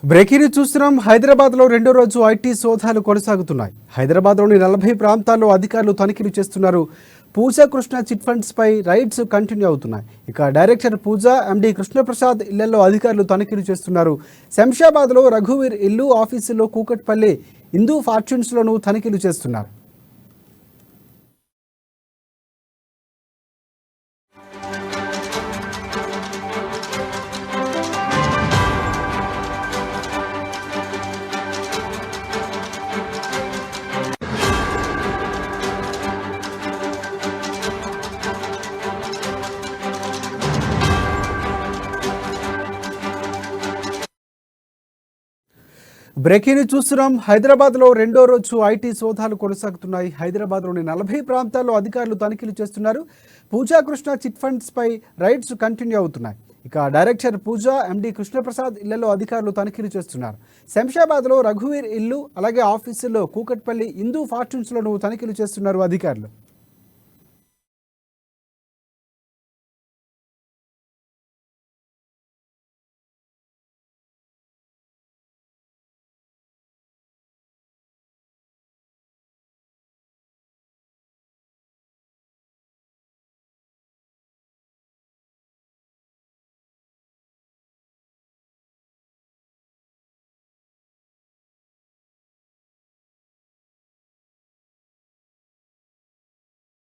Breaking చూస్తున్నాం. హైదరాబాద్లో రెండో రోజు ఐటీ సోదాలు కొనసాగుతున్నాయి. హైదరాబాద్లోని 40 ప్రాంతాల్లో అధికారులు తనిఖీలు చేస్తున్నారు. పూజా కృష్ణ చిట్ ఫండ్స్ పై రైడ్స్ కంటిన్యూ అవుతున్నాయి. ఇక డైరెక్టర్ పూజా, ఎండీ కృష్ణప్రసాద్ ఇళ్లలో అధికారులు తనిఖీలు చేస్తున్నారు. శంషాబాద్లో రఘువీర్ ఇల్లు, ఆఫీసులో కూకట్పల్లి హిందూ ఫార్చ్యూన్స్లోనూ తనిఖీలు చేస్తున్నారు. బ్రేకింగ్ చూస్తున్నాం. హైదరాబాద్లో రెండో రోజు ఐటీ సోదాలు కొనసాగుతున్నాయి. హైదరాబాద్లోని 40 ప్రాంతాల్లో అధికారులు తనిఖీలు చేస్తున్నారు. పూజా కృష్ణ చిట్ ఫండ్స్ పై రైడ్స్ కంటిన్యూ అవుతున్నాయి. ఇక డైరెక్టర్ పూజా, ఎండీ కృష్ణప్రసాద్ ఇళ్లలో అధికారులు తనిఖీలు చేస్తున్నారు. శంషాబాద్లో రఘువీర్ ఇల్లు, అలాగే ఆఫీసులో కూకట్పల్లి హిందూ ఫార్చ్యూన్స్లోనూ తనిఖీలు చేస్తున్నారు అధికారులు.